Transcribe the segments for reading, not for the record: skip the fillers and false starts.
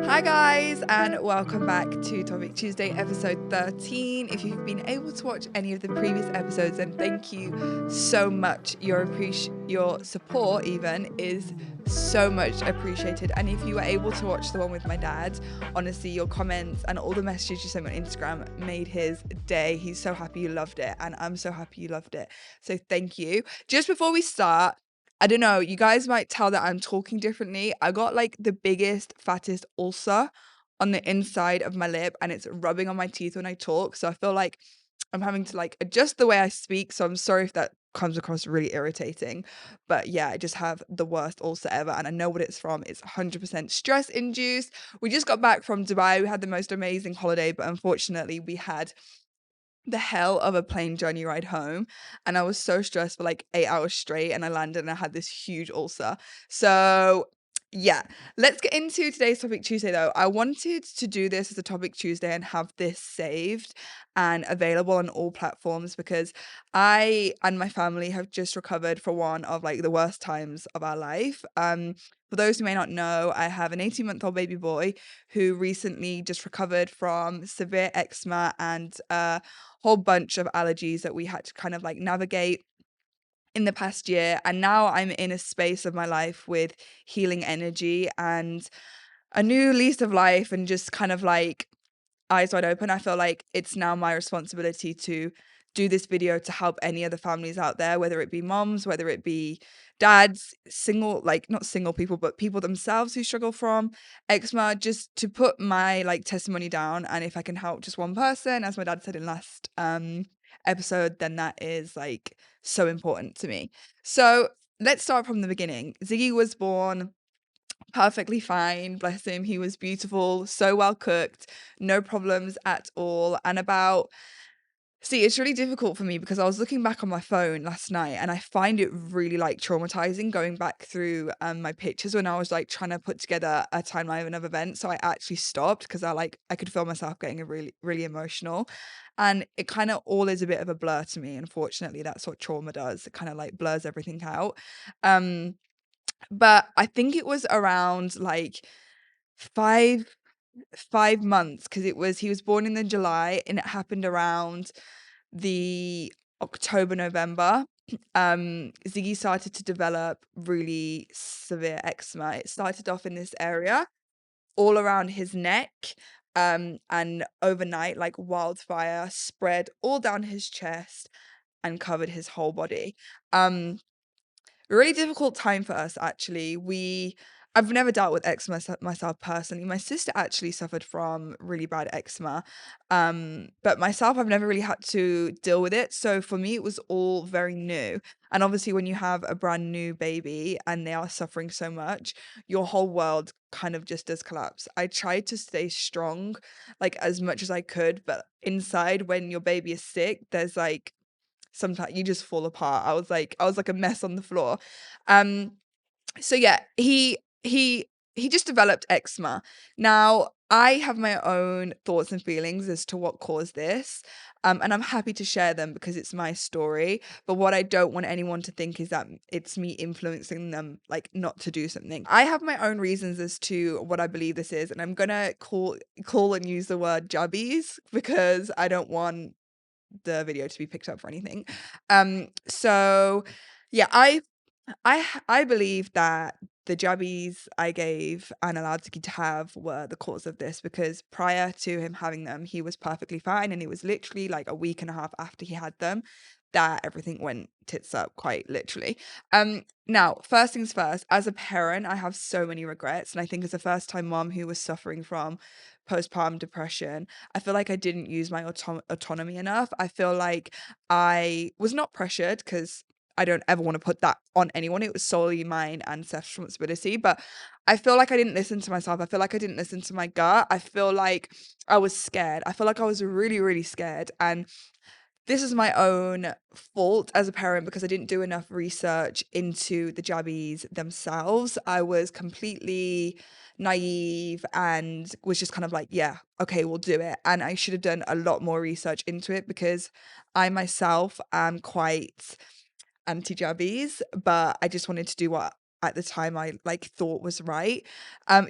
Hi guys, and welcome back to Topic Tuesday episode 13. If you've been able to watch any of the previous episodes, then thank you so much. Your support even is so much appreciated. And if you were able to watch the one with my dad, honestly, your comments and all the messages you sent me on Instagram made his day. He's so happy you loved it, and I'm so happy you loved it. So thank you. Just before we start, I don't know, you guys might tell that I'm talking differently. I got like the biggest, fattest ulcer on the inside of my lip, and it's rubbing on my teeth when I talk. So I feel like I'm having to like adjust the way I speak. So I'm sorry if that comes across really irritating. But yeah, I just have the worst ulcer ever, and I know what it's from. It's 100% stress induced. We just got back from Dubai. We had the most amazing holiday, but unfortunately we had the hell of a plane journey ride home, and I was so stressed for like 8 hours straight, and I landed and I had this huge ulcer. So yeah, let's get into today's Topic Tuesday though. I wanted to do this as a Topic Tuesday and have this saved and available on all platforms because I and my family have just recovered from one of like the worst times of our life. For those who may not know, I have an 18-month-old baby boy who recently just recovered from severe eczema and whole bunch of allergies that we had to kind of like navigate in the past year. And now I'm in a space of my life with healing energy and a new lease of life and just kind of like eyes wide open. I feel like it's now my responsibility to do this video to help any other families out there, whether it be moms, whether it be dads, single, like not single people, but people themselves who struggle from eczema, just to put my like testimony down. And if I can help just one person, as my dad said in last episode, then that is like so important to me. So let's start from the beginning. Zygi was born perfectly fine, bless him. He was beautiful, so well cooked, no problems at all. And it's really difficult for me because I was looking back on my phone last night and I find it really like traumatizing going back through my pictures when I was like trying to put together a timeline of events. So I actually stopped because I could feel myself getting really, really emotional. And it kind of all is a bit of a blur to me. Unfortunately, that's what trauma does. It kind of like blurs everything out. Um, but I think it was around like 5 5 months because he was born in the July and it happened around the October, November. Ziggy started to develop really severe eczema. It started off in this area all around his neck, and overnight, like wildfire, spread all down his chest and covered his whole body. Really difficult time for us, actually. I've never dealt with eczema myself personally. My sister actually suffered from really bad eczema. But myself, I've never really had to deal with it. So for me, it was all very new. And obviously, when you have a brand new baby and they are suffering so much, your whole world kind of just does collapse. I tried to stay strong, like as much as I could, but inside, when your baby is sick, there's like sometimes you just fall apart. I was like a mess on the floor. Um, so yeah, he just developed eczema. Now, I have my own thoughts and feelings as to what caused this. And I'm happy to share them because it's my story. But what I don't want anyone to think is that it's me influencing them, like not to do something. I have my own reasons as to what I believe this is, and I'm gonna call and use the word jabbies because I don't want the video to be picked up for anything. So yeah, I believe that the jabbies I gave and allowed Tiki to have were the cause of this because prior to him having them, he was perfectly fine, and it was literally like a week and a half after he had them that everything went tits up, quite literally. Now, first things first, as a parent, I have so many regrets, and I think as a first-time mom who was suffering from postpartum depression, I feel like I didn't use my autonomy enough. I feel like I was not pressured because I don't ever want to put that on anyone. It was solely mine and Seth's responsibility. But I feel like I didn't listen to myself. I feel like I didn't listen to my gut. I feel like I was scared. I feel like I was really, really scared. And this is my own fault as a parent because I didn't do enough research into the jabbies themselves. I was completely naive and was just kind of like, yeah, okay, we'll do it. And I should have done a lot more research into it because I myself am quite anti-jabbies, but I just wanted to do what at the time I like thought was right.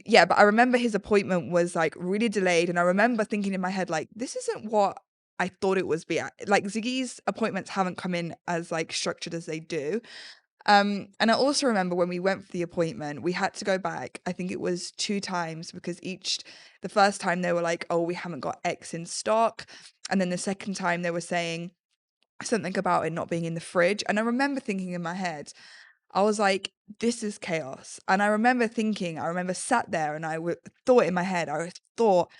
Yeah, but I remember his appointment was like really delayed, and I remember thinking in my head like, this isn't what I thought it was. Like Ziggy's appointments haven't come in as like structured as they do. And I also remember when we went for the appointment, we had to go back. I think it was 2 times because the first time they were like, oh, we haven't got X in stock. And then the second time they were saying something about it not being in the fridge. And I remember thinking in my head, I was like, this is chaos. And I remember sat there and thought in my head, I thought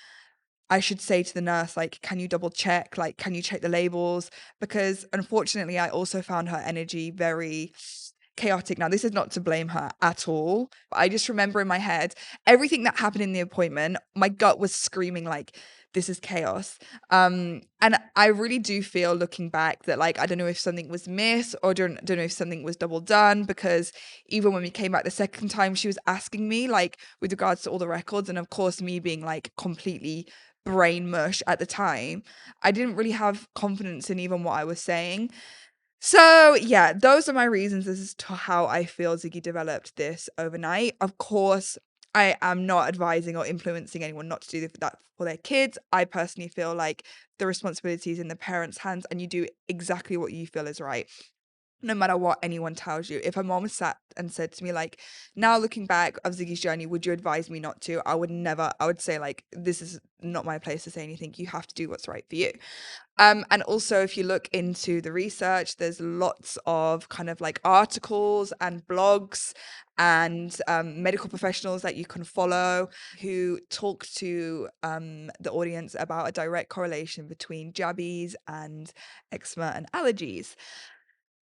I should say to the nurse, like, can you double check? Like, can you check the labels? Because unfortunately, I also found her energy very chaotic. Now, this is not to blame her at all, but I just remember in my head everything that happened in the appointment. My gut was screaming like, this is chaos. And I really do feel looking back that like, I don't know if something was missed or don't know if something was double done, because even when we came back the second time, she was asking me like with regards to all the records. And of course, me being like completely brain mush at the time, I didn't really have confidence in even what I was saying. So yeah, those are my reasons as to how I feel Ziggy developed this overnight. Of course, I am not advising or influencing anyone not to do that for their kids. I personally feel like the responsibility is in the parents' hands, and you do exactly what you feel is right, no matter what anyone tells you. If a mom sat and said to me, like, now looking back of Ziggy's journey, would you advise me not to? I would say, like, this is not my place to say anything. You have to do what's right for you. And also, if you look into the research, there's lots of kind of like articles and blogs and medical professionals that you can follow who talk to the audience about a direct correlation between jabbies and eczema and allergies.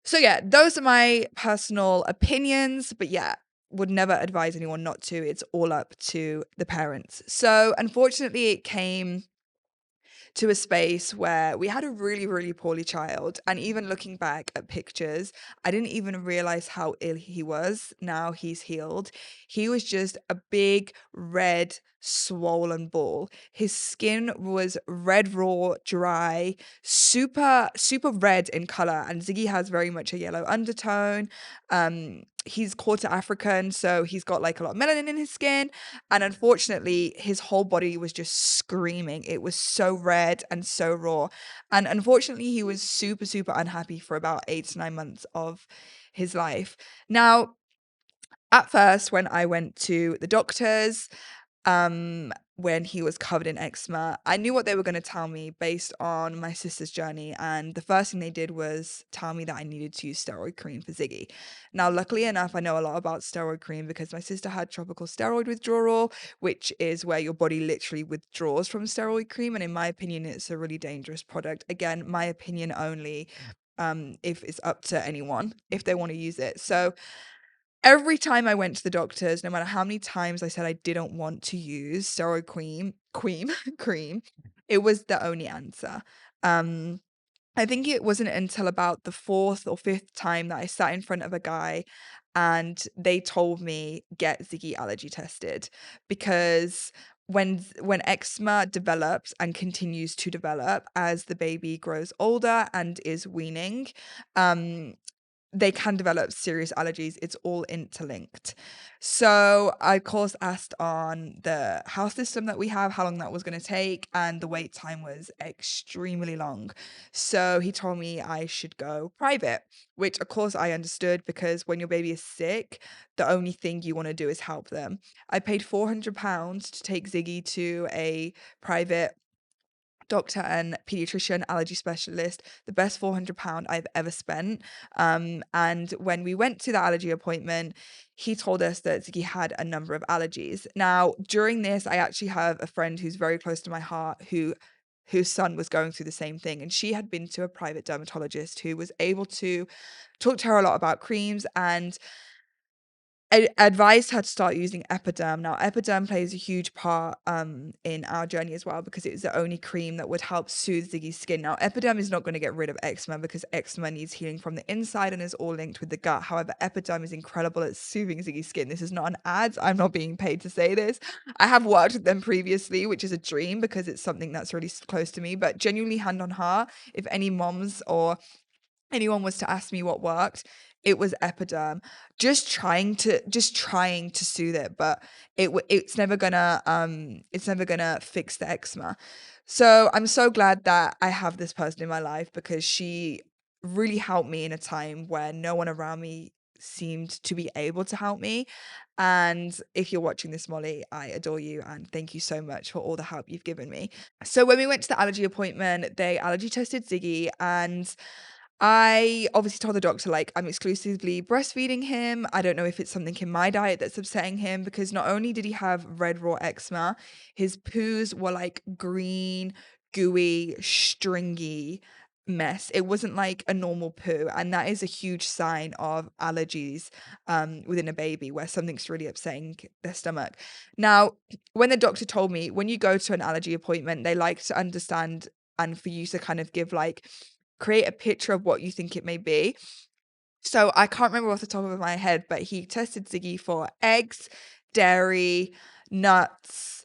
So yeah, those are my personal opinions, but yeah, would never advise anyone not to. It's all up to the parents. So unfortunately, it came to a space where we had a really, really poorly child. And even looking back at pictures, I didn't even realize how ill he was. Now he's healed. He was just a big, red, swollen ball. His skin was red, raw, dry, super, super red in color. And Ziggy has very much a yellow undertone. He's quarter African, so he's got like a lot of melanin in his skin. And unfortunately, his whole body was just screaming. It was so red and so raw. And unfortunately, he was super, super unhappy for about 8 to 9 months of his life. Now, at first, when I went to the doctors, when he was covered in eczema, I knew what they were going to tell me based on my sister's journey. And the first thing they did was tell me that I needed to use steroid cream for Ziggy. Now, luckily enough, I know a lot about steroid cream because my sister had tropical steroid withdrawal, which is where your body literally withdraws from steroid cream. And in my opinion, it's a really dangerous product. Again, my opinion only, if it's up to anyone, if they want to use it. So every time I went to the doctors, no matter how many times I said I didn't want to use steroid cream, it was the only answer. I think it wasn't until about the fourth or fifth time that I sat in front of a guy and they told me, get Ziggy allergy tested, because when eczema develops and continues to develop as the baby grows older and is weaning, they can develop serious allergies. It's all interlinked. So I, of course, asked on the health system that we have how long that was going to take, and the wait time was extremely long. So he told me I should go private, which, of course, I understood, because when your baby is sick, the only thing you want to do is help them. I paid £400 to take Ziggy to a private doctor and pediatrician allergy specialist, the best £400 I've ever spent. And when we went to the allergy appointment, he told us that Ziggy had a number of allergies. Now, during this, I actually have a friend who's very close to my heart whose son was going through the same thing, and she had been to a private dermatologist who was able to talk to her a lot about creams and advised her to start using Epiderm. Now, Epiderm plays a huge part in our journey as well, because it was the only cream that would help soothe Ziggy's skin. Now, Epiderm is not going to get rid of eczema, because eczema needs healing from the inside and is all linked with the gut. However, Epiderm is incredible at soothing Ziggy's skin. This is not an ad. I'm not being paid to say this. I have worked with them previously, which is a dream because it's something that's really close to me. But genuinely, hand on heart, if any moms or anyone was to ask me what worked, it was Epiderm. Just trying to soothe it, but it's never gonna fix the eczema. So I'm so glad that I have this person in my life because she really helped me in a time where no one around me seemed to be able to help me. And if you're watching this, Molly, I adore you and thank you so much for all the help you've given me. So when we went to the allergy appointment, they allergy tested Ziggy, and I obviously told the doctor, like, I'm exclusively breastfeeding him. I don't know if it's something in my diet that's upsetting him, because not only did he have red raw eczema, his poos were like green, gooey, stringy mess. It wasn't like a normal poo. And that is a huge sign of allergies within a baby, where something's really upsetting their stomach. Now, when the doctor told me, when you go to an allergy appointment, they like to understand and for you to kind of give like create a picture of what you think it may be. So I can't remember off the top of my head, but he tested Ziggy for eggs, dairy, nuts,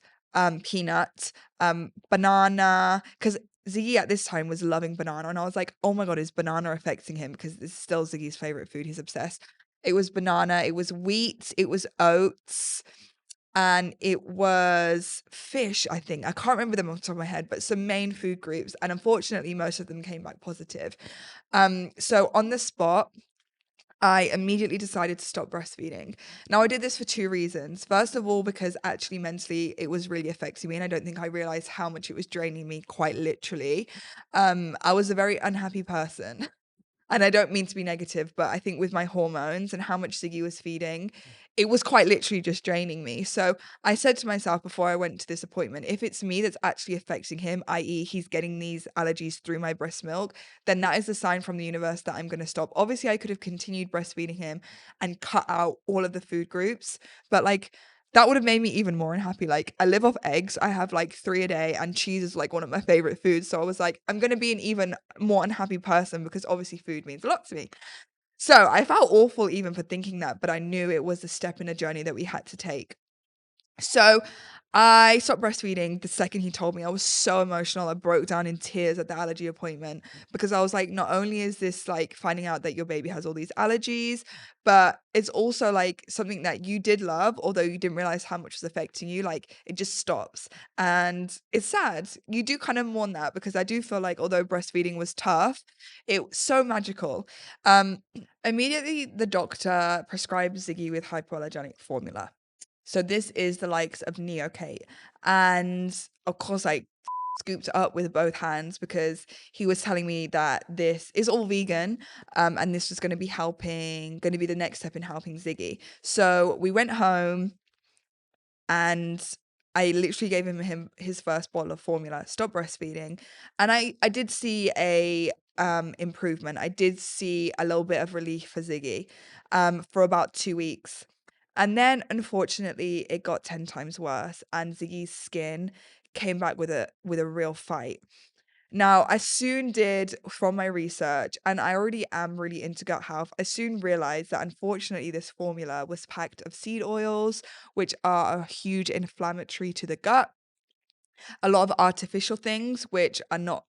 peanuts, banana, because Ziggy at this time was loving banana. And I was like, oh my God, is banana affecting him? Because this is still Ziggy's favorite food. He's obsessed. It was banana, it was wheat, it was oats, and it was fish, I think. I can't remember them off the top of my head, but some main food groups. And unfortunately, most of them came back positive. So on the spot, I immediately decided to stop breastfeeding. Now, I did this for two reasons. First of all, because actually mentally it was really affecting me, and I don't think I realized how much it was draining me, quite literally. I was a very unhappy person. And I don't mean to be negative, but I think with my hormones and how much Ziggy was feeding, it was quite literally just draining me. So I said to myself before I went to this appointment, if it's me that's actually affecting him, i.e., he's getting these allergies through my breast milk, then that is a sign from the universe that I'm going to stop. Obviously, I could have continued breastfeeding him and cut out all of the food groups, but like, that would have made me even more unhappy. Like, I live off eggs. I have like 3 a day, and cheese is like one of my favorite foods. So I was like, I'm going to be an even more unhappy person because obviously food means a lot to me. So I felt awful even for thinking that, but I knew it was a step in a journey that we had to take. So I stopped breastfeeding the second he told me. I was so emotional. I broke down in tears at the allergy appointment because I was like, not only is this like finding out that your baby has all these allergies, but it's also like something that you did love, although you didn't realize how much was affecting you. Like, it just stops. And it's sad. You do kind of mourn that, because I do feel like although breastfeeding was tough, it was so magical. Immediately the doctor prescribed Ziggy with hypoallergenic formula. So this is the likes of Neocate. And of course, I scooped it up with both hands because he was telling me that this is all vegan, and this was going to be the next step in helping Ziggy. So we went home and I literally gave him his first bottle of formula, stopped breastfeeding, and I did see a improvement. I did see a little bit of relief for Ziggy for about 2 weeks. And then unfortunately it got 10 times worse, and Ziggy's skin came back with a real fight. Now, I soon did, from my research, and I already am really into gut health, I soon realized that unfortunately this formula was packed of seed oils, which are a huge inflammatory to the gut, a lot of artificial things, which are not,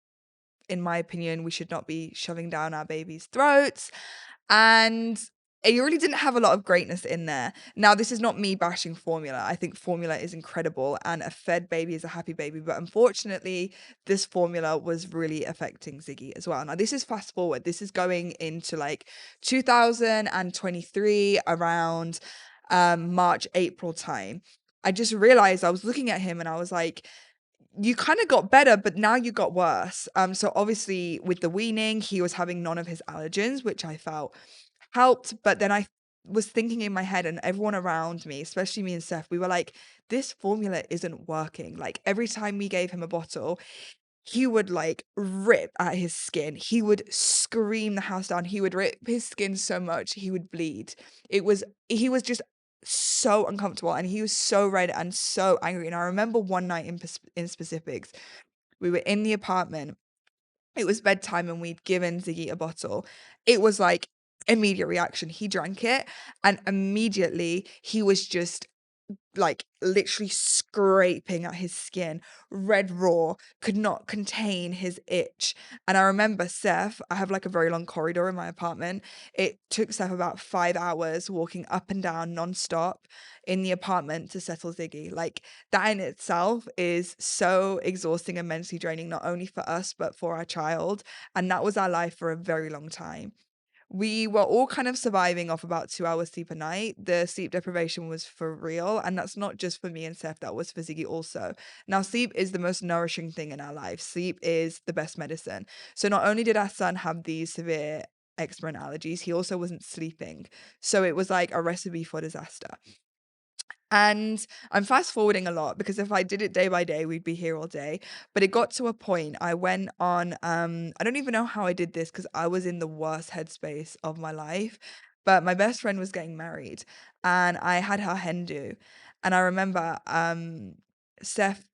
in my opinion, we should not be shoving down our babies' throats. And it really didn't have a lot of greatness in there. Now, this is not me bashing formula. I think formula is incredible, and a fed baby is a happy baby. But unfortunately, this formula was really affecting Ziggy as well. Now, this is fast forward. This is going into like 2023, around March, April time. I just realized, I was looking at him and I was like, you kind of got better, but now you got worse. So obviously with the weaning, he was having none of his allergens, which I felt helped. But then I was thinking in my head, and everyone around me, especially me and Seth, we were like, this formula isn't working. Like, every time we gave him a bottle, he would like rip at his skin. He would scream the house down. He would rip his skin so much he would bleed. He was just so uncomfortable, and he was so red and so angry. And I remember one night in specifics, we were in the apartment. It was bedtime and we'd given Ziggy a bottle. It was like immediate reaction. He drank it and immediately he was just like literally scraping at his skin, red raw, could not contain his itch. And I remember Seth, I have like a very long corridor in my apartment. It took Seth about 5 hours walking up and down nonstop in the apartment to settle Ziggy. Like that in itself is so exhausting and mentally draining, not only for us, but for our child. And that was our life for a very long time. We were all kind of surviving off about 2 hours sleep a night. The sleep deprivation was for real. And that's not just for me and Seth, that was for Ziggy also. Now, sleep is the most nourishing thing in our life. Sleep is the best medicine. So not only did our son have these severe eczema and allergies, he also wasn't sleeping. So it was like a recipe for disaster. And I'm fast forwarding a lot because if I did it day by day, we'd be here all day. But it got to a point I went on, I don't even know how I did this because I was in the worst headspace of my life. But my best friend was getting married and I had her hen do. And I remember Seth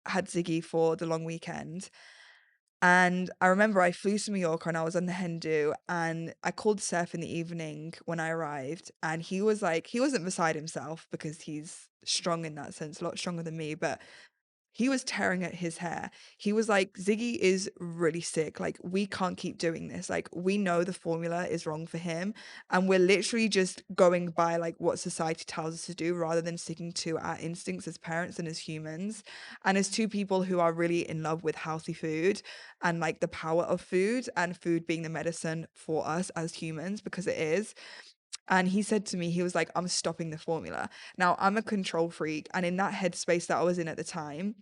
had Ziggy for the long weekend. And I remember I flew to Mallorca and I was on the hen do and I called Seth in the evening when I arrived and he was like, he wasn't beside himself because he's strong in that sense, a lot stronger than me, but he was tearing at his hair. He was like, Ziggy is really sick. Like, we can't keep doing this. Like, we know the formula is wrong for him. And we're literally just going by like what society tells us to do rather than sticking to our instincts as parents and as humans. And as two people who are really in love with healthy food and like the power of food and food being the medicine for us as humans, because it is. And he said to me, he was like, I'm stopping the formula. Now, I'm a control freak. And in that headspace that I was in at the time,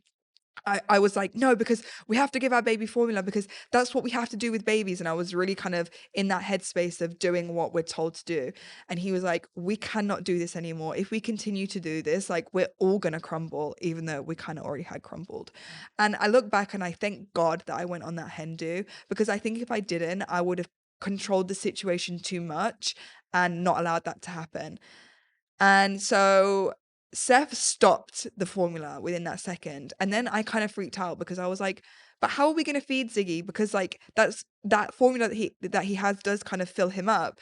I was like, no, because we have to give our baby formula because that's what we have to do with babies. And I was really kind of in that headspace of doing what we're told to do. And he was like, we cannot do this anymore. If we continue to do this, like we're all going to crumble, even though we kind of already had crumbled. And I look back and I thank God that I went on that hen do because I think if I didn't, I would have controlled the situation too much and not allowed that to happen. And so Seth stopped the formula within that second. And then I kind of freaked out because I was like, but how are we going to feed Ziggy? Because like that formula that he has does kind of fill him up.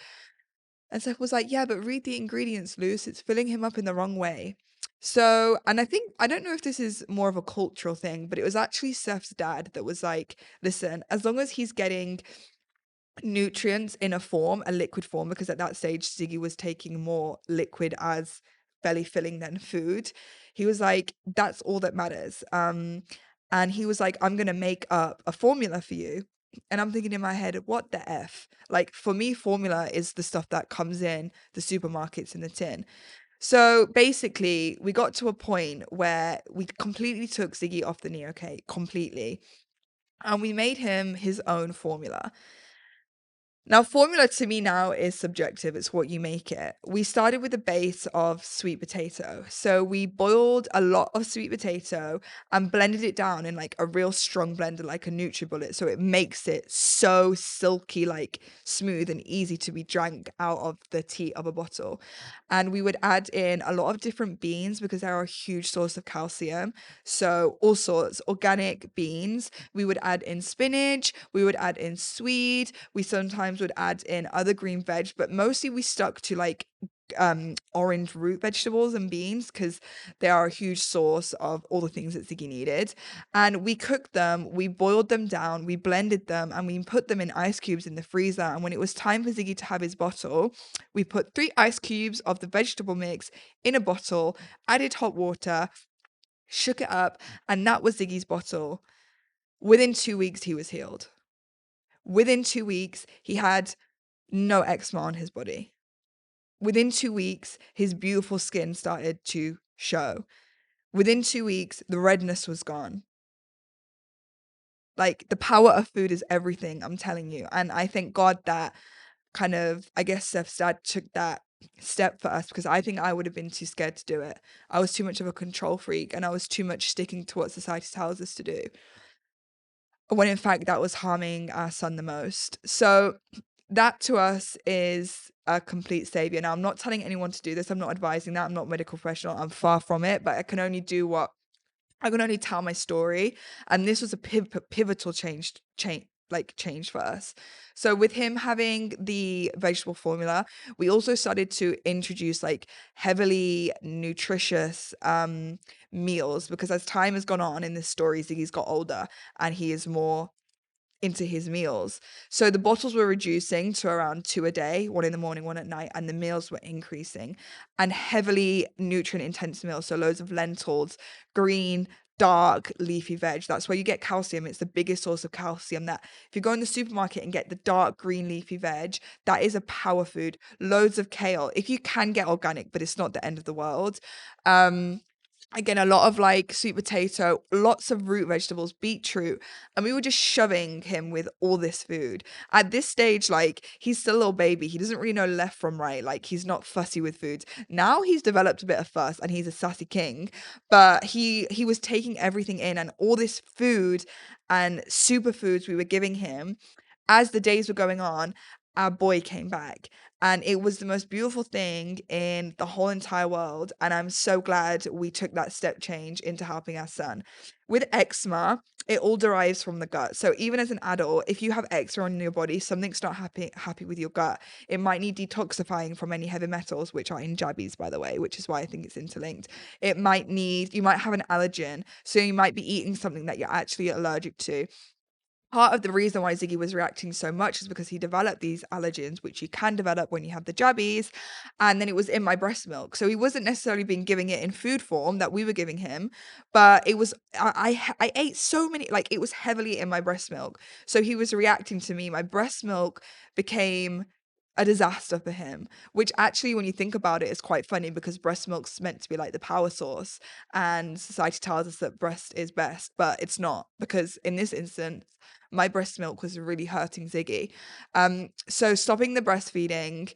And Seth was like, yeah, but read the ingredients, Luce. It's filling him up in the wrong way. So, and I don't know if this is more of a cultural thing, but it was actually Seth's dad that was like, listen, as long as he's getting nutrients in a liquid form, because at that stage Ziggy was taking more liquid as belly filling than food. He was like, that's all that matters. And he was like, I'm gonna make up a formula for you. And I'm thinking in my head, what the F? Like for me, formula is the stuff that comes in the supermarkets in the tin. So basically, we got to a point where we completely took Ziggy off the Neocate, completely. And we made him his own formula. Now, formula to me now is subjective. It's what you make it. We started with a base of sweet potato. So we boiled a lot of sweet potato and blended it down in like a real strong blender, like a NutriBullet. So it makes it so silky, like smooth and easy to be drank out of the tea of a bottle. And we would add in a lot of different beans because they're a huge source of calcium. So all sorts, organic beans. We would add in spinach. We would add in swede. We sometimes would add in other green veg, but mostly we stuck to like orange root vegetables and beans because they are a huge source of all the things that Ziggy needed. And we cooked them, we boiled them down, we blended them, and we put them in ice cubes in the freezer. And when it was time for Ziggy to have his bottle, we put 3 ice cubes of the vegetable mix in a bottle, added hot water, shook it up, and that was Ziggy's bottle. Within 2 weeks, he was healed. Within 2 weeks, he had no eczema on his body. Within 2 weeks, his beautiful skin started to show. Within 2 weeks, the redness was gone. Like, the power of food is everything, I'm telling you. And I thank God that kind of, I guess Steph's dad took that step for us because I think I would have been too scared to do it. I was too much of a control freak and I was too much sticking to what society tells us to do, when in fact that was harming our son the most. So that to us is a complete savior. Now, I'm not telling anyone to do this. I'm not advising that. I'm not a medical professional. I'm far from it, but I can only tell my story. And this was a pivotal like changed for us. So with him having the vegetable formula, we also started to introduce like heavily nutritious meals, because as time has gone on in this story, Ziggy's got older and he is more into his meals. So the bottles were reducing to around 2 a day, one in the morning, one at night, and the meals were increasing, and heavily nutrient intense meals. So loads of lentils, green, dark leafy veg. That's where you get calcium. It's the biggest source of calcium. That if you go in the supermarket and get the dark green leafy veg, that is a power food. Loads of kale. If you can get organic, but it's not the end of the world. Again, a lot of like sweet potato, lots of root vegetables, beetroot, and we were just shoving him with all this food. At this stage, like, he's still a little baby. He doesn't really know left from right. Like, he's not fussy with foods. Now he's developed a bit of fuss and he's a sassy king, but he was taking everything in, and all this food and superfoods we were giving him. As the days were going on, our boy came back, and it was the most beautiful thing in the whole entire world. And I'm so glad we took that step change into helping our son. With eczema, it all derives from the gut. So even as an adult, if you have eczema on your body, something's not happy with your gut. It might need detoxifying from any heavy metals, which are in jabbies, by the way, which is why I think it's interlinked. You might have an allergen. So you might be eating something that you're actually allergic to. Part of the reason why Ziggy was reacting so much is because he developed these allergens, which you can develop when you have the jabbies. And then it was in my breast milk. So he wasn't necessarily being giving it in food form that we were giving him, but it was, I ate so many, like it was heavily in my breast milk. So he was reacting to me. My breast milk became a disaster for him, which actually, when you think about it, is quite funny, because breast milk's meant to be like the power source, and society tells us that breast is best, but it's not, because in this instance, my breast milk was really hurting Ziggy. So stopping the breastfeeding,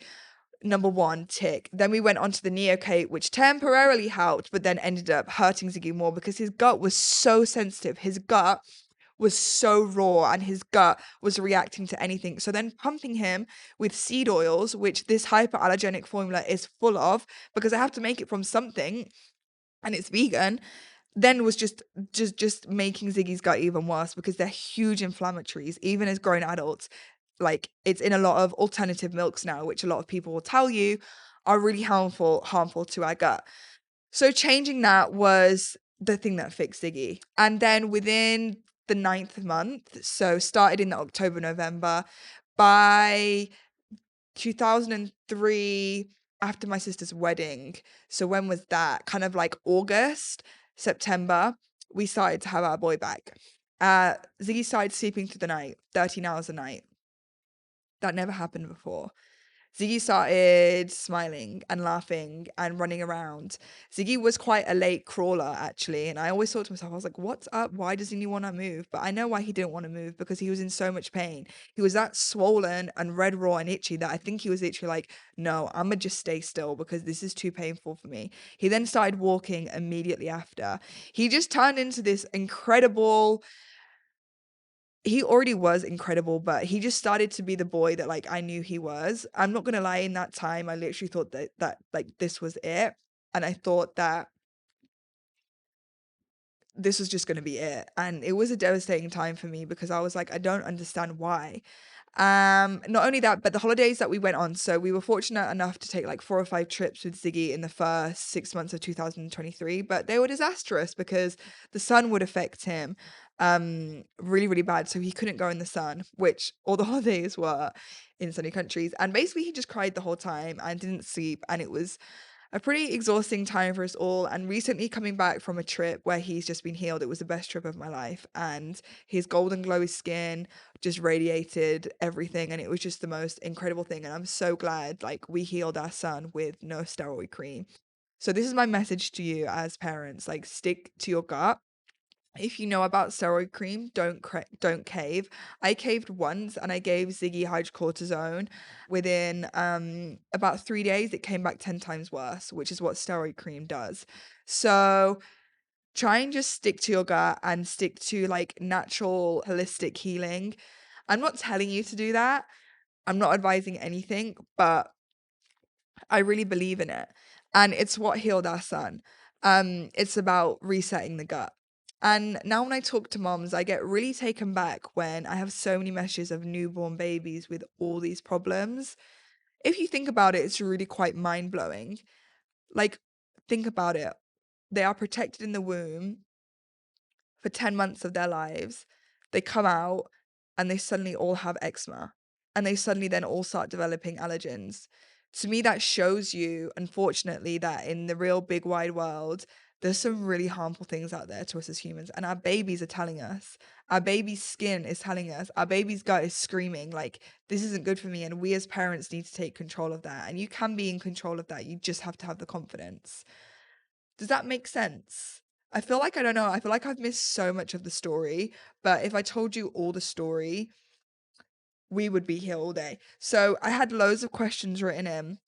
number one, tick. Then we went on to the Neocate, which temporarily helped, but then ended up hurting Ziggy more because his gut was so sensitive. His gut was so raw and his gut was reacting to anything. So then pumping him with seed oils, which this hyperallergenic formula is full of, because I have to make it from something and it's vegan, then was just making Ziggy's gut even worse, because they're huge inflammatories, even as grown adults. Like, it's in a lot of alternative milks now, which a lot of people will tell you are really harmful to our gut. So changing that was the thing that fixed Ziggy. And then within the 9th month, so started in the October, November, by 2003, after my sister's wedding. So when was that? Kind of like August, September, we started to have our boy back. Ziggy started sleeping through the night, 13 hours a night. That never happened before. Ziggy started smiling and laughing and running around. Ziggy was quite a late crawler, actually. And I always thought to myself, I was like, what's up? Why doesn't he want to move? But I know why he didn't want to move, because he was in so much pain. He was that swollen and red, raw and itchy that I think he was literally like, no, I'm going to just stay still because this is too painful for me. He then started walking immediately after. He just turned into this incredible... He already was incredible, but he just started to be the boy that like I knew he was. I'm not gonna lie, in that time I literally thought that like this was it. And I thought that this was just gonna be it. And it was a devastating time for me, because I was like, I don't understand why. Not only that, but the holidays that we went on. So we were fortunate enough to take like 4 or 5 trips with Ziggy in the first 6 months of 2023, but they were disastrous because the sun would affect him really, really bad. So he couldn't go in the sun, which all the holidays were in sunny countries. And basically he just cried the whole time and didn't sleep. And it was a pretty exhausting time for us all. And recently coming back from a trip where he's just been healed, it was the best trip of my life. And his golden glowy skin just radiated everything. And it was just the most incredible thing. And I'm so glad like we healed our son with no steroid cream. So this is my message to you as parents, like stick to your gut. If you know about steroid cream, don't cave. I caved once and I gave Ziggy hydrocortisone. Within about 3 days, it came back 10 times worse, which is what steroid cream does. So try and just stick to your gut and stick to like natural holistic healing. I'm not telling you to do that. I'm not advising anything, but I really believe in it. And it's what healed our son. It's about resetting the gut. And now when I talk to moms, I get really taken back when I have so many messages of newborn babies with all these problems. If you think about it, it's really quite mind-blowing. Like, think about it. They are protected in the womb for 10 months of their lives. They come out and they suddenly all have eczema. And they suddenly then all start developing allergens. To me, that shows you, unfortunately, that in the real big wide world, there's some really harmful things out there to us as humans. And our babies are telling us. Our baby's skin is telling us. Our baby's gut is screaming, like, this isn't good for me. And we as parents need to take control of that. And you can be in control of that. You just have to have the confidence. Does that make sense? I feel like I don't know. I feel like I've missed so much of the story, but if I told you all the story, we would be here all day. So I had loads of questions written in.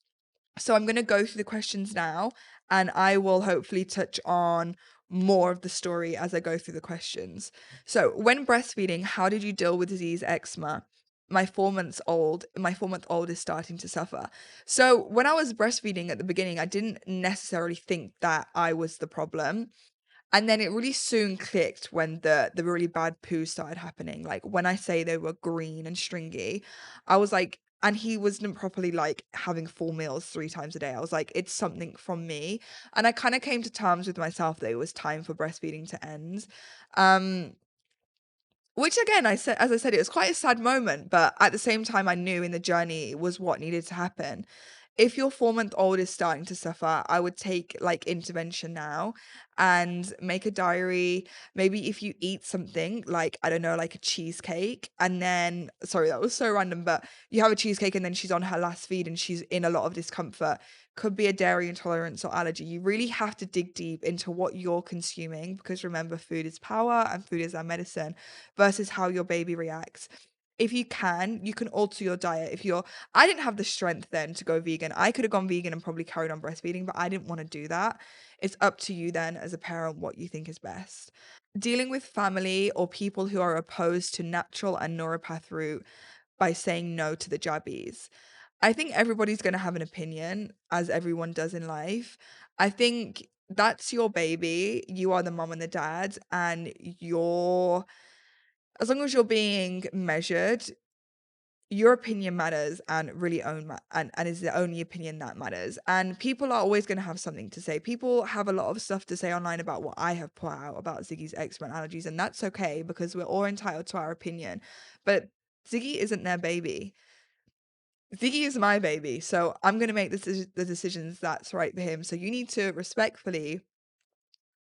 So I'm going to go through the questions now, and I will hopefully touch on more of the story as I go through the questions. So, when breastfeeding, how did you deal with disease eczema? My 4-month old is starting to suffer. So, when I was breastfeeding at the beginning, I didn't necessarily think that I was the problem. And then it really soon clicked when the really bad poo started happening. Like when I say they were green and stringy, I was like, and he wasn't properly like having full meals 3 times a day. I was like, it's something from me. And I kind of came to terms with myself that it was time for breastfeeding to end. Um, which again, as I said, it was quite a sad moment, but at the same time, I knew in the journey it was what needed to happen. If your 4-month-old is starting to suffer, I would take like intervention now and make a diary. Maybe if you eat something like, I don't know, like a cheesecake, and then, sorry, that was so random, but you have a cheesecake and then she's on her last feed and she's in a lot of discomfort. Could be a dairy intolerance or allergy. You really have to dig deep into what you're consuming because remember, food is power and food is our medicine versus how your baby reacts. If you can alter your diet. I didn't have the strength then to go vegan. I could have gone vegan and probably carried on breastfeeding, but I didn't want to do that. It's up to you then as a parent what you think is best. Dealing with family or people who are opposed to natural and neuropath route by saying no to the jabbies. I think everybody's going to have an opinion, as everyone does in life. I think that's your baby. You are the mom and the dad, and as long as you're being measured, your opinion matters and really and is the only opinion that matters. And people are always going to have something to say. People have a lot of stuff to say online about what I have put out about Ziggy's eczema and allergies, and that's okay because we're all entitled to our opinion. But Ziggy isn't their baby. Ziggy is my baby, so I'm going to make the decisions that's right for him. So you need to respectfully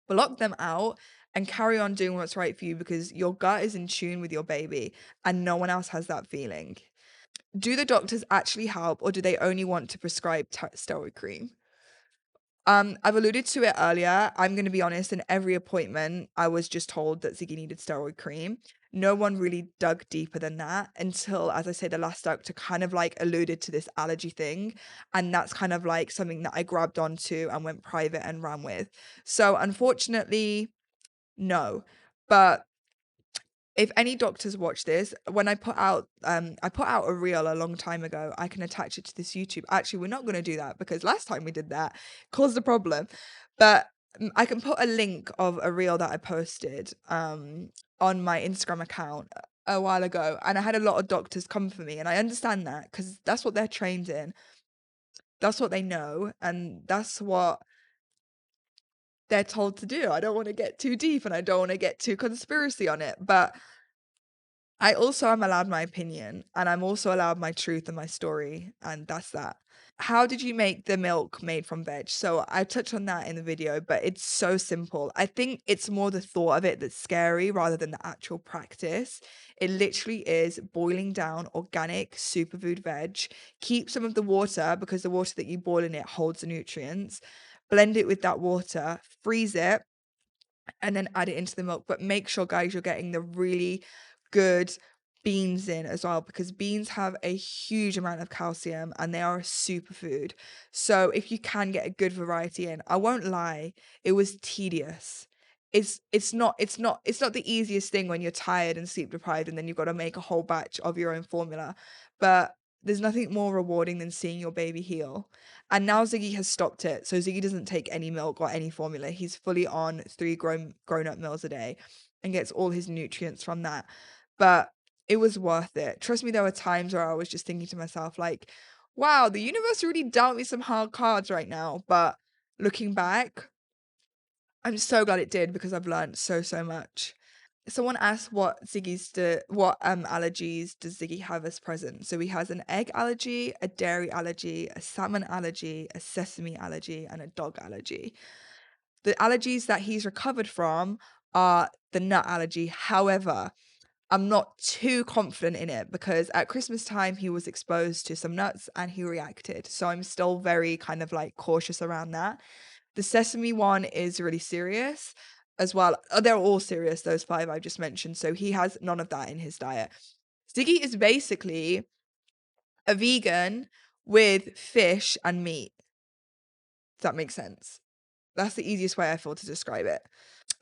block them out and carry on doing what's right for you because your gut is in tune with your baby and no one else has that feeling. Do the doctors actually help or do they only want to prescribe steroid cream? I've alluded to it earlier. I'm going to be honest, in every appointment, I was just told that Ziggy needed steroid cream. No one really dug deeper than that until, as I say, the last doctor kind of like alluded to this allergy thing. And that's kind of like something that I grabbed onto and went private and ran with. So unfortunately, no. But if any doctors watch this, when I put out a reel a long time ago. I can attach it to this YouTube. Actually, we're not going to do that because last time we did that caused a problem. But I can put a link of a reel that I posted on my Instagram account a while ago, and I had a lot of doctors come for me, and I understand that because that's what they're trained in, that's what they know, and that's what they're told to do. I don't want to get too deep, and I don't want to get too conspiracy on it, but I also am allowed my opinion and I'm also allowed my truth and my story, and that's that. How did you make the milk made from veg? So I touched on that in the video, but it's so simple. I think it's more the thought of it that's scary rather than the actual practice. It literally is boiling down organic superfood veg. Keep some of the water because the water that you boil in it holds the nutrients. Blend it with that water, freeze it, and then add it into the milk. But make sure, guys, you're getting the really good beans in as well because beans have a huge amount of calcium and they are a superfood. So if you can get a good variety in, I won't lie, it was tedious. It's not the easiest thing when you're tired and sleep deprived and then you've got to make a whole batch of your own formula. But there's nothing more rewarding than seeing your baby heal. And now Ziggy has stopped it. So Ziggy doesn't take any milk or any formula. He's fully on 3 grown up meals a day and gets all his nutrients from that. But it was worth it. Trust me, there were times where I was just thinking to myself, like, wow, the universe really dealt me some hard cards right now. But looking back, I'm so glad it did because I've learned so much. Someone asked what allergies does Ziggy have as present. So he has an egg allergy, a dairy allergy, a salmon allergy, a sesame allergy, and a dog allergy. The allergies that he's recovered from are the nut allergy. However, I'm not too confident in it because at Christmas time he was exposed to some nuts and he reacted. So I'm still very kind of like cautious around that. The sesame one is really serious as well. They're all serious, those 5 I've just mentioned. So he has none of that in his diet. Ziggy is basically a vegan with fish and meat. Does that make sense? That's the easiest way I feel to describe it.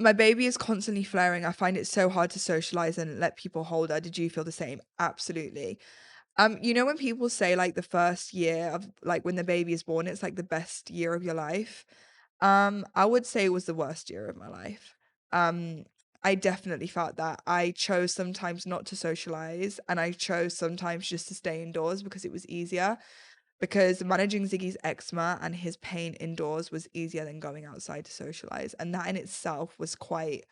My baby is constantly flaring. I find it so hard to socialize and let people hold her. Did you feel the same? Absolutely. You know when people say like the first year of like when the baby is born, it's like the best year of your life. I would say it was the worst year of my life. Um, I definitely felt that. I chose sometimes not to socialize and I chose sometimes just to stay indoors because it was easier. Because managing Ziggy's eczema and his pain indoors was easier than going outside to socialize. And that in itself was quite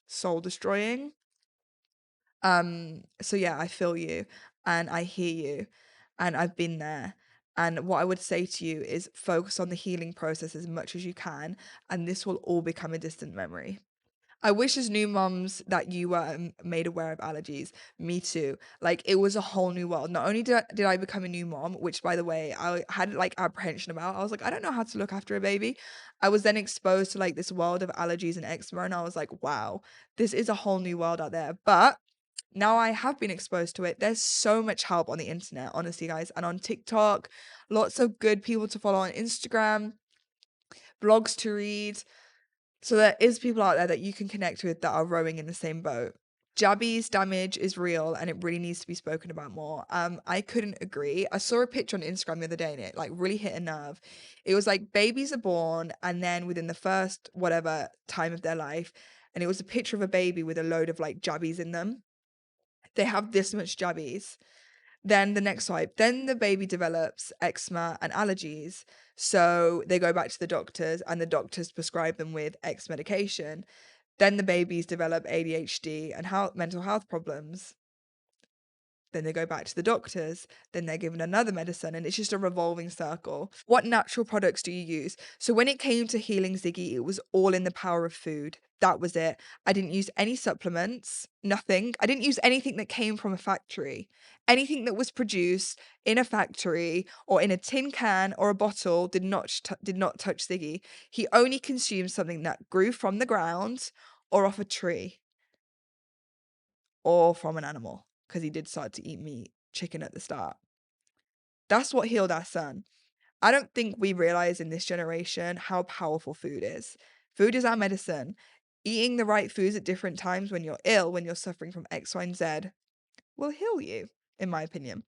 soul destroying. So yeah, I feel you and I hear you and I've been there. And what I would say to you is focus on the healing process as much as you can, and this will all become a distant memory. I wish as new moms that you were made aware of allergies. Me too. Like it was a whole new world. Not only did I become a new mom, which by the way, I had like apprehension about. I was like, I don't know how to look after a baby. I was then exposed to like this world of allergies and eczema and I was like, wow, this is a whole new world out there. But now I have been exposed to it. There's so much help on the internet, honestly, guys, and on TikTok, lots of good people to follow on Instagram, blogs to read. So there is people out there that you can connect with that are rowing in the same boat. Jabby's damage is real and it really needs to be spoken about more. I couldn't agree. I saw a picture on Instagram the other day and it like really hit a nerve. It was like babies are born and then within the first whatever time of their life, and it was a picture of a baby with a load of like jabbies in them. They have this much jabbies. Then the next swipe, then the baby develops eczema and allergies. So they go back to the doctors and the doctors prescribe them with X medication. Then the babies develop ADHD and mental health problems. Then they go back to the doctors, then they're given another medicine, and it's just a revolving circle. What natural products do you use? So when it came to healing Ziggy, it was all in the power of food. That was it. I didn't use any supplements, nothing. I didn't use anything that came from a factory. Anything that was produced in a factory or in a tin can or a bottle did not touch Ziggy. He only consumed something that grew from the ground or off a tree or from an animal because he did start to eat meat, chicken at the start. That's what healed our son. I don't think we realize in this generation how powerful food is. Food is our medicine. Eating the right foods at different times when you're ill, when you're suffering from X, Y, and Z, will heal you, in my opinion.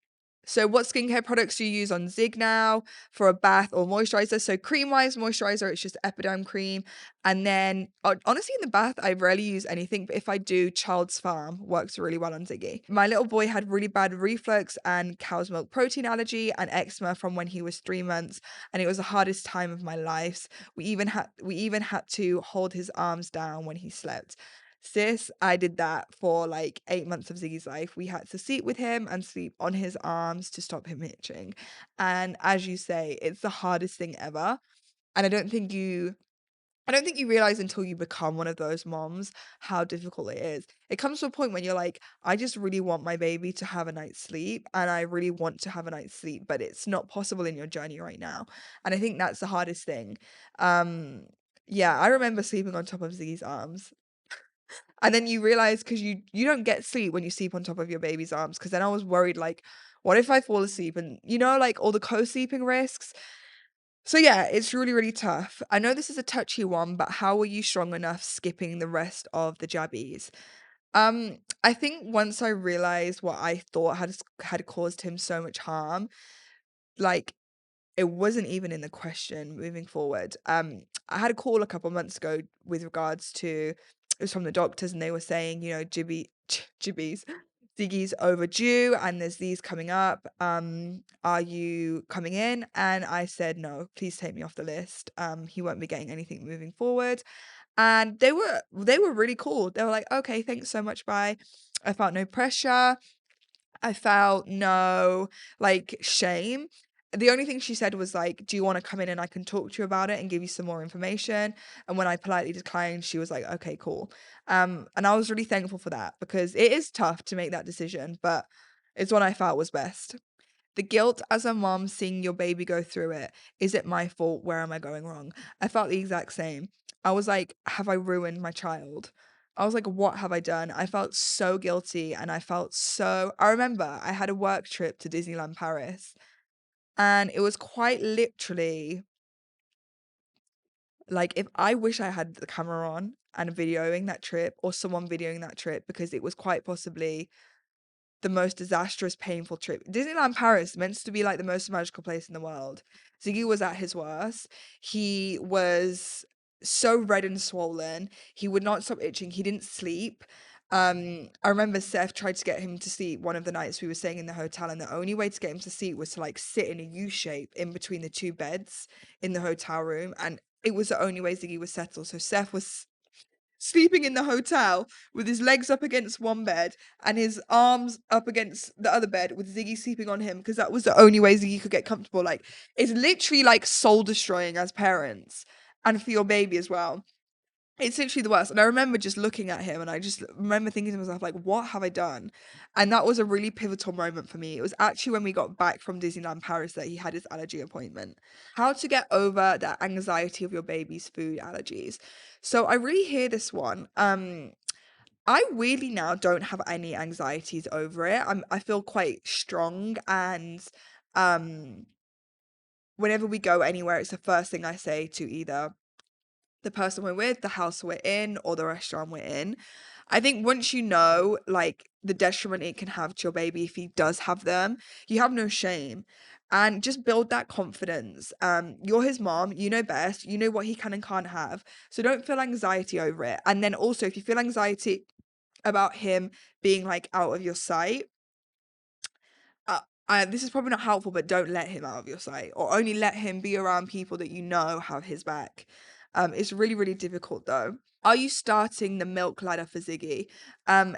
So what skincare products do you use on Zig now for a bath or moisturizer? So cream-wise moisturizer, it's just Epiderm cream. And then honestly in the bath, I rarely use anything, but if I do, Child's Farm works really well on Ziggy. My little boy had really bad reflux and cow's milk protein allergy and eczema from when he was 3 months, and it was the hardest time of my life. We even had to hold his arms down when he slept. Sis, I did that for like 8 months of Ziggy's life. We had to sleep with him and sleep on his arms to stop him itching. And as you say, it's the hardest thing ever. And I don't think you realize until you become one of those moms how difficult it is. It comes to a point when you're like, I just really want my baby to have a night's sleep and I really want to have a night's sleep, but it's not possible in your journey right now. And I think that's the hardest thing. Um, yeah, I remember sleeping on top of Ziggy's arms. And then you realize because you don't get sleep when you sleep on top of your baby's arms. Because then I was worried, like, what if I fall asleep? And like all the co-sleeping risks. So yeah, it's really, really tough. I know this is a touchy one, but how were you strong enough skipping the rest of the jabbies? I think once I realized what I thought had caused him so much harm, like it wasn't even in the question moving forward. I had a call a couple months ago with regards to it was from the doctors, and they were saying, you know, Gibby's Ziggy's overdue, and there's these coming up. Are you coming in? And I said, no, please take me off the list. He won't be getting anything moving forward. And they were really cool. They were like, okay, thanks so much, bye. I felt no pressure. I felt no, like, shame. The only thing she said was like, "Do you wanna come in and I can talk to you about it and give you some more information?" And when I politely declined, she was like, "Okay, cool." And I was really thankful for that because it is tough to make that decision, but it's what I felt was best. The guilt as a mom seeing your baby go through it. Is it my fault? Where am I going wrong? I felt the exact same. I was like, have I ruined my child? I was like, what have I done? I felt so guilty and I felt so. I remember I had a work trip to Disneyland Paris and it was quite literally like if I wish I had the camera on and videoing that trip or someone videoing that trip because it was quite possibly the most disastrous, painful trip. Disneyland Paris meant to be like the most magical place in the world. Ziggy was at his worst. He was so red and swollen. He would not stop itching. He didn't sleep. I remember Seth tried to get him to sleep one of the nights we were staying in the hotel, and the only way to get him to sleep was to like sit in a U shape in between the two beds in the hotel room, and it was the only way Ziggy was settled. So Seth was sleeping in the hotel with his legs up against one bed and his arms up against the other bed with Ziggy sleeping on him because that was the only way Ziggy could get comfortable. Like, it's literally like soul destroying as parents and for your baby as well. It's literally the worst. And I remember just looking at him and I just remember thinking to myself, like, what have I done? And that was a really pivotal moment for me. It was actually when we got back from Disneyland Paris that he had his allergy appointment. How to get over the anxiety of your baby's food allergies. So I really hear this one. I weirdly now don't have any anxieties over it. I feel quite strong and um whenever we go anywhere, it's the first thing I say to either the person we're with, the house we're in, or the restaurant we're in. I think once you know, like, the detriment it can have to your baby if he does have them, you have no shame. And just build that confidence. You're his mom, you know best, you know what he can and can't have. So don't feel anxiety over it. And then also, if you feel anxiety about him being like out of your sight, uh, this is probably not helpful, but don't let him out of your sight, or only let him be around people that you know have his back. It's really, really difficult though. Are you starting the milk ladder for Ziggy?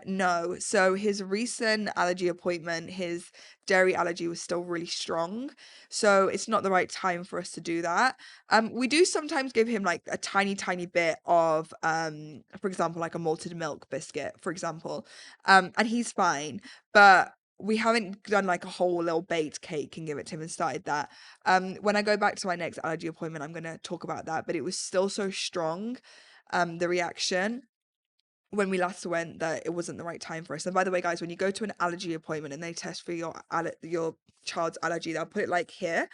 No. So his recent allergy appointment, his dairy allergy was still really strong. So it's not the right time for us to do that. We do sometimes give him like a tiny, tiny bit of, for example, like a malted milk biscuit, for example. And he's fine. But we haven't done like a whole little baked cake and give it to him and started that. When I go back to my next allergy appointment, I'm gonna talk about that. But it was still so strong, the reaction when we last went, that it wasn't the right time for us. And by the way, guys, when you go to an allergy appointment and they test for your child's allergy, they'll put it like here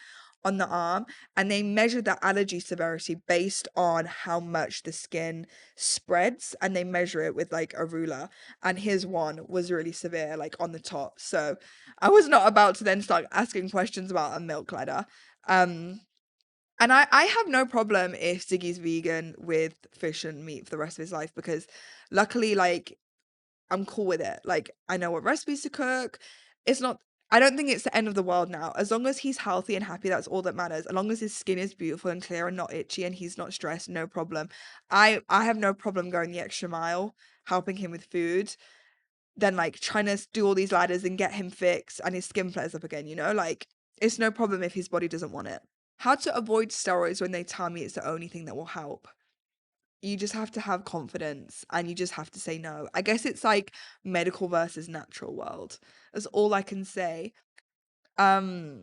on the arm, and they measure the allergy severity based on how much the skin spreads, and they measure it with like a ruler. And his one was really severe, like on the top. So I was not about to then start asking questions about a milk ladder. Um, and I have no problem if Ziggy's vegan with fish and meat for the rest of his life because luckily, like, I'm cool with it. Like, I know what recipes to cook. It's not, I don't think it's the end of the world now. As long as he's healthy and happy, that's all that matters. As long as his skin is beautiful and clear and not itchy and he's not stressed, no problem. I have no problem going the extra mile, helping him with food, than like trying to do all these ladders and get him fixed and his skin flares up again, you know? Like, it's no problem if his body doesn't want it. How to avoid steroids when they tell me it's the only thing that will help. You just have to have confidence and you just have to say no. I guess it's like medical versus natural world. That's all I can say. Um,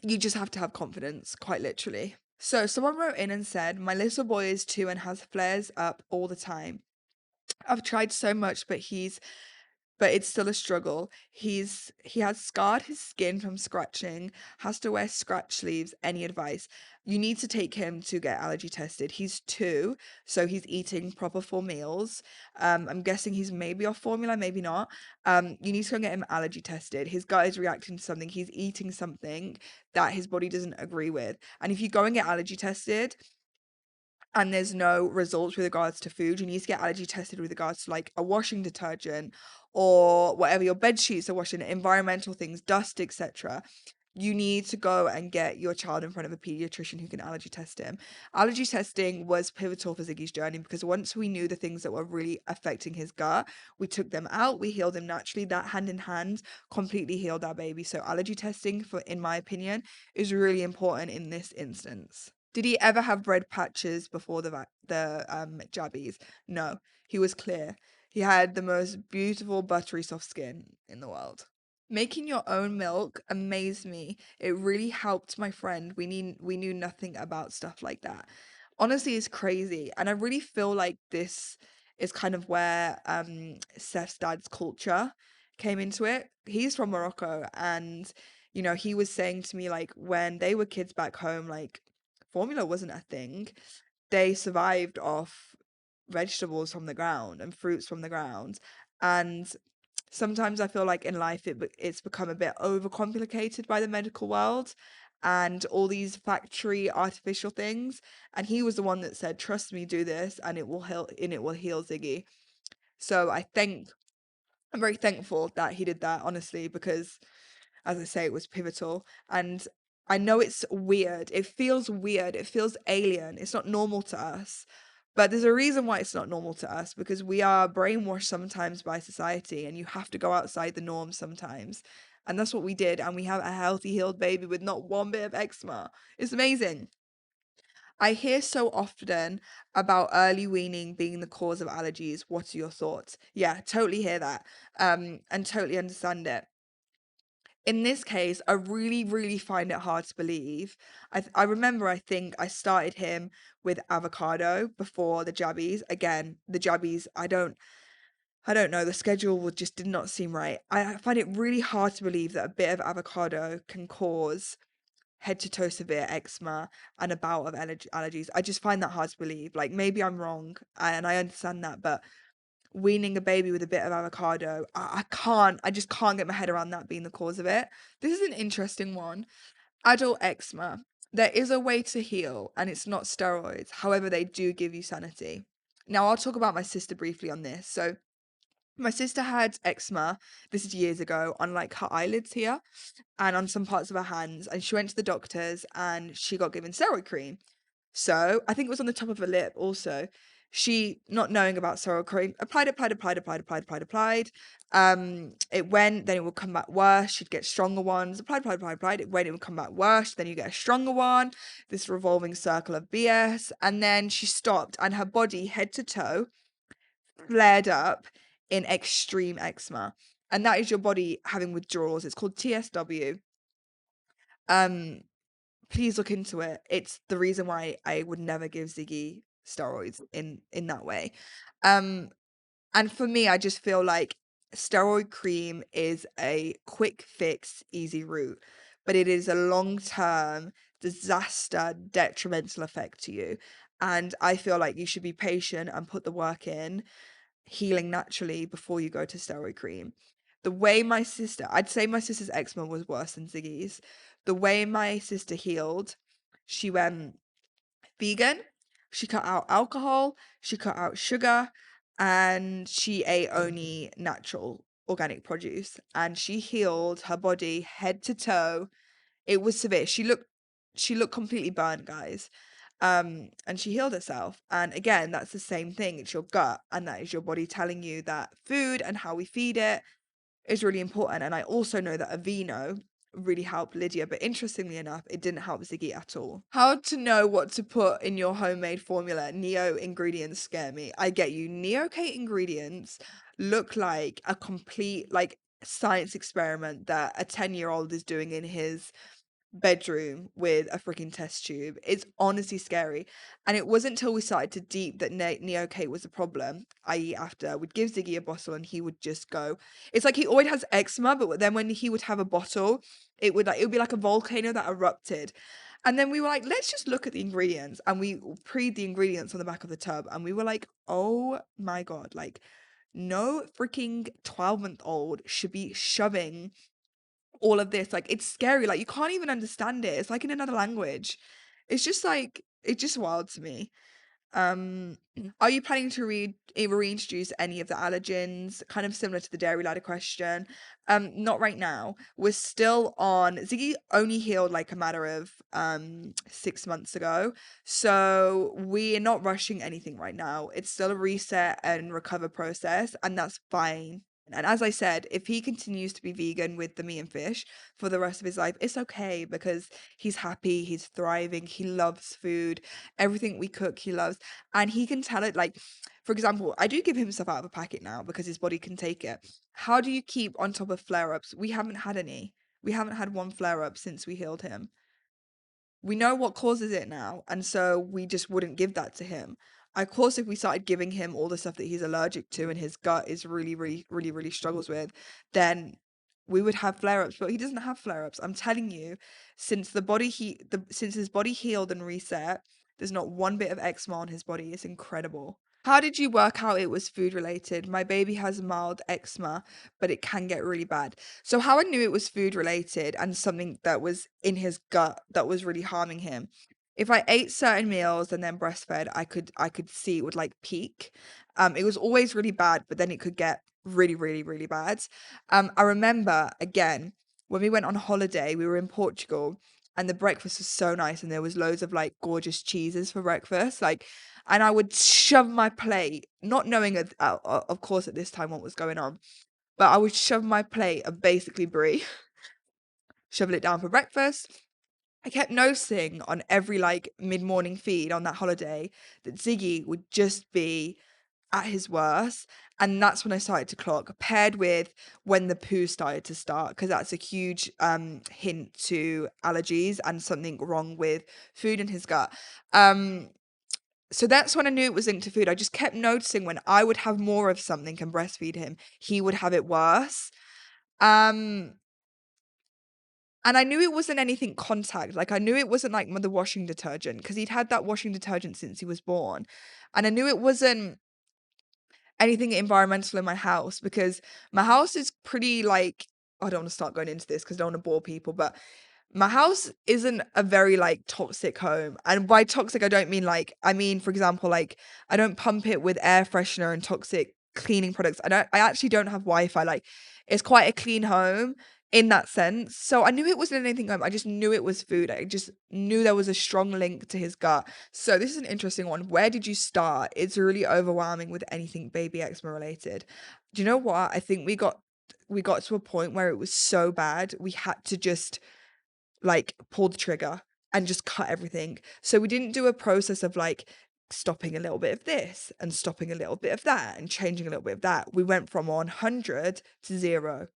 you just have to have confidence, quite literally. So someone wrote in and said, my little boy is 2 and has flares up all the time. I've tried so much, but it's still a struggle. He has scarred his skin from scratching, has to wear scratch sleeves. Any advice? you need to take him to get allergy tested. He's 2, so he's eating proper full meals. I'm guessing he's maybe off formula, maybe not. You need to go and get him allergy tested. His gut is reacting to something. He's eating something that his body doesn't agree with. And if you go and get allergy tested and there's no results with regards to food, you need to get allergy tested with regards to like a washing detergent or whatever your bed sheets are washing, environmental things, dust, etc. You need to go and get your child in front of a pediatrician who can allergy test him. Allergy testing was pivotal for Ziggy's journey because once we knew the things that were really affecting his gut, we took them out, we healed him naturally. That hand in hand completely healed our baby. So allergy testing, for in my opinion, is really important in this instance. Did he ever have red patches before the jabbies? No, he was clear. He had the most beautiful buttery soft skin in the world. Making your own milk amazed me. It really helped my friend. We knew nothing about stuff like that. Honestly, it's crazy. And I really feel like this is kind of where Seth's dad's culture came into it. He's from Morocco, and he was saying to me like when they were kids back home, like formula wasn't a thing. They survived off vegetables from the ground and fruits from the ground. And sometimes I feel like in life it's become a bit overcomplicated by the medical world and all these factory artificial things. And he was the one that said, "Trust me, do this, and it will heal Ziggy." So I'm very thankful that he did that, honestly, because as I say, it was pivotal. And I know it's weird. It feels weird. It feels alien. It's not normal to us. But there's a reason why it's not normal to us, because we are brainwashed sometimes by society and you have to go outside the norm sometimes. And that's what we did. And we have a healthy, healed baby with not one bit of eczema. It's amazing. I hear so often about early weaning being the cause of allergies. What are your thoughts? Yeah, totally hear that. And totally understand it. In this case, I really, really find it hard to believe. I remember, I think I started him with avocado before the jabbies. Again, the jabbies, I don't know, the schedule just did not seem right. I find it really hard to believe that a bit of avocado can cause head to toe severe eczema and a bout of allergies. I just find that hard to believe. Like maybe I'm wrong and I understand that, but weaning a baby with a bit of avocado, I just can't get my head around that being the cause of it. This is an interesting one. Adult eczema. There is a way to heal, and it's not steroids. However, they do give you sanity. Now, I'll talk about my sister briefly on this. So, my sister had eczema, this is years ago, on like her eyelids here and on some parts of her hands. And she went to the doctors and she got given steroid cream. So I think it was on the top of her lip also. She, not knowing about sorrel cream, applied. It went, then it would come back worse. She'd get stronger ones. Applied. It went, it would come back worse. Then you get a stronger one. This revolving circle of BS. And then she stopped and her body, head to toe, flared up in extreme eczema. And that is your body having withdrawals. It's called TSW. Um, Please look into it. It's the reason why I would never give Ziggy steroids in that way. Um, and for me, I just feel like steroid cream is a quick fix, easy route, but it is a long-term disaster, detrimental effect to you. And I feel like you should be patient and put the work in, healing naturally before you go to steroid cream. I'd say my sister's eczema was worse than Ziggy's. The way my sister healed, she went vegan, she cut out alcohol, she cut out sugar, and she ate only natural organic produce. And she healed her body head to toe. It was severe. She looked completely burnt, guys. And she healed herself. And again, that's the same thing. It's your gut, and that is your body telling you that food and how we feed it is really important. And I also know that Aveeno really helped Lydia, but interestingly enough, it didn't help Ziggy at all. How to know what to put in your homemade formula? Neo ingredients scare me. I get you. Neo-K ingredients look like a complete like science experiment that a 10-year-old is doing in his bedroom with a freaking test tube. It's honestly scary. And it wasn't until we started to deep that Neo-K was a problem, i.e. after we'd give Ziggy a bottle and he would just go. It's like he always has eczema, but then when he would have a bottle, it would be like a volcano that erupted. And then we were like, let's just look at the ingredients. And we pre the ingredients on the back of the tub. And we were like, oh my God, like no freaking 12-month-old should be shoving all of this. Like it's scary. Like you can't even understand it. It's like in another language. It's just like, it's just wild to me. Are you planning to reintroduce any of the allergens? Kind of similar to the dairy ladder question. Not right now. We're still on. Ziggy only healed like a matter of 6 months ago, so we're not rushing anything right now. It's still a reset and recover process, and that's fine. And as I said, if he continues to be vegan with the meat and fish for the rest of his life, it's okay because he's happy, he's thriving, he loves food, everything we cook, he loves. And he can tell it, like, for example, I do give him stuff out of a packet now because his body can take it. How do you keep on top of flare ups? We haven't had any. We haven't had one flare up since we healed him. We know what causes it now, and so we just wouldn't give that to him. Of course, if we started giving him all the stuff that he's allergic to and his gut is really, really, really, really struggles with, then we would have flare-ups. But he doesn't have flare-ups. I'm telling you, since his body healed and reset, there's not one bit of eczema on his body. It's incredible. How did you work out it was food related? My baby has mild eczema, but it can get really bad. So how I knew it was food related and something that was in his gut that was really harming him. If I ate certain meals and then breastfed, I could see it would like peak. It was always really bad, but then it could get really, really, really bad. I remember again when we went on holiday, we were in Portugal and the breakfast was so nice and there was loads of like gorgeous cheeses for breakfast. Like and I would shove my plate, not knowing, of course, at this time what was going on, but I would shove my plate of basically brie, shovel it down for breakfast. I kept noticing on every like mid-morning feed on that holiday that Ziggy would just be at his worst. And that's when I started to clock, paired with when the poo started to start, because that's a huge hint to allergies and something wrong with food in his gut. So that's when I knew it was linked to food. I just kept noticing when I would have more of something and breastfeed him, he would have it worse. Um, and I knew it wasn't anything contact. Like I knew it wasn't like the washing detergent because he'd had that washing detergent since he was born. And I knew it wasn't anything environmental in my house because my house is pretty like, I don't want to start going into this because I don't want to bore people, but my house isn't a very like toxic home. And by toxic, I don't mean like, I mean, for example, like I don't pump it with air freshener and toxic cleaning products. I actually don't have Wi-Fi. Like it's quite a clean home in that sense. So I knew it wasn't anything home. I just knew it was food. I just knew there was a strong link to his gut. So this is an interesting one. Where did you start? It's really overwhelming with anything baby eczema related. Do you know what? I think we got to a point where it was so bad we had to just like pull the trigger and just cut everything. So we didn't do a process of like stopping a little bit of this and stopping a little bit of that and changing a little bit of that. We went from 100 to 0.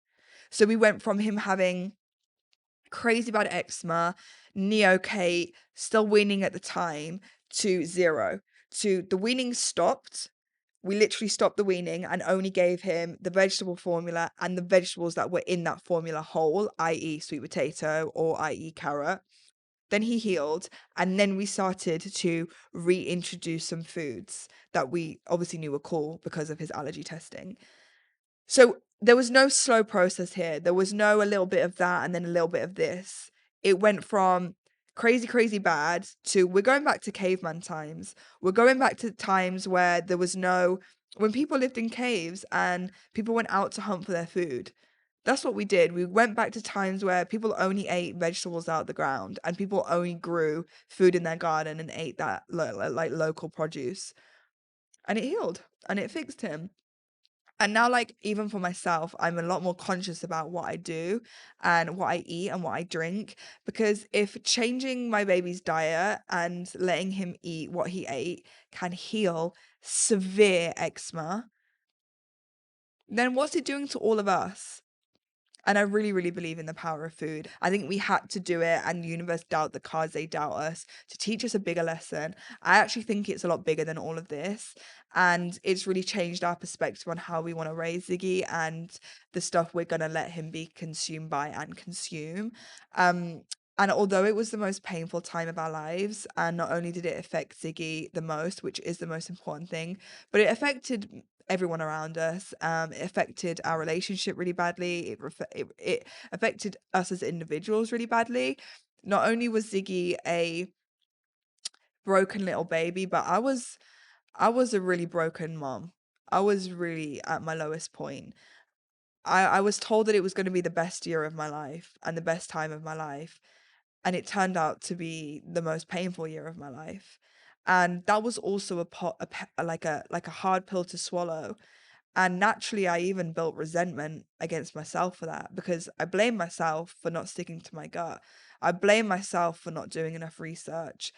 So we went from him having crazy bad eczema, neocate, still weaning at the time, to 0. To the weaning stopped. We literally stopped the weaning and only gave him the vegetable formula and the vegetables that were in that formula whole, i.e. sweet potato or i.e. carrot. Then he healed, and then we started to reintroduce some foods that we obviously knew were cool because of his allergy testing. So there was no slow process here. There was no a little bit of that and then a little bit of this. It went from crazy, crazy bad to we're going back to caveman times. We're going back to times where there was no, when people lived in caves and people went out to hunt for their food. That's what we did. We went back to times where people only ate vegetables out the ground and people only grew food in their garden and ate that like local produce. And it healed and it fixed him. And now, like, even for myself, I'm a lot more conscious about what I do and what I eat and what I drink. Because if changing my baby's diet and letting him eat what he ate can heal severe eczema, then what's it doing to all of us? And I really, really believe in the power of food. I think we had to do it, and the universe dealt the cards they dealt us to teach us a bigger lesson. I actually think it's a lot bigger than all of this. And it's really changed our perspective on how we want to raise Ziggy and the stuff we're going to let him be consumed by and consume. And although it was the most painful time of our lives, and not only did it affect Ziggy the most, which is the most important thing, but it affected everyone around us. It affected our relationship really badly. It affected us as individuals really badly. Not only was Ziggy a broken little baby, but I was a really broken mom. I was really at my lowest point. I was told that it was going to be the best year of my life and the best time of my life, and it turned out to be the most painful year of my life. And that was also like a hard pill to swallow. And naturally, I even built resentment against myself for that, because I blame myself for not sticking to my gut. I blame myself for not doing enough research.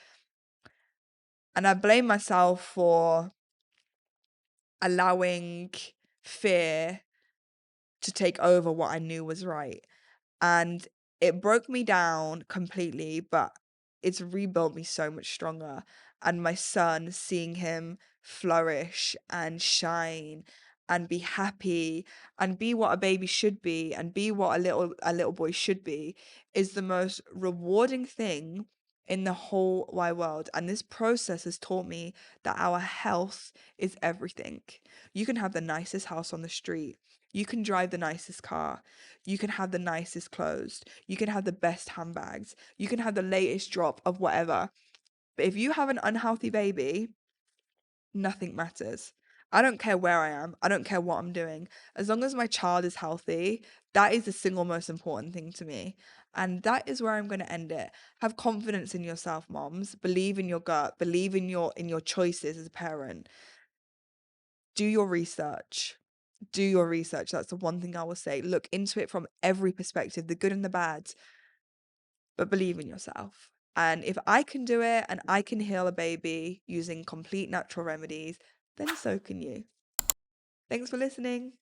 And I blame myself for allowing fear to take over what I knew was right. And it broke me down completely, but it's rebuilt me so much stronger. And my son, seeing him flourish and shine and be happy and be what a baby should be and be what a little boy should be, is the most rewarding thing in the whole wide world. And this process has taught me that our health is everything. You can have the nicest house on the street, you can drive the nicest car, you can have the nicest clothes, you can have the best handbags, you can have the latest drop of whatever. But if you have an unhealthy baby, nothing matters. I don't care where I am, I don't care what I'm doing. As long as my child is healthy, that is the single most important thing to me. And that is where I'm going to end it. Have confidence in yourself, moms. Believe in your gut, believe in your choices as a parent. Do your research. Do your research. That's the one thing I will say. Look into it from every perspective, the good and the bad, but believe in yourself. And if I can do it and I can heal a baby using complete natural remedies, then so can you. Thanks for listening.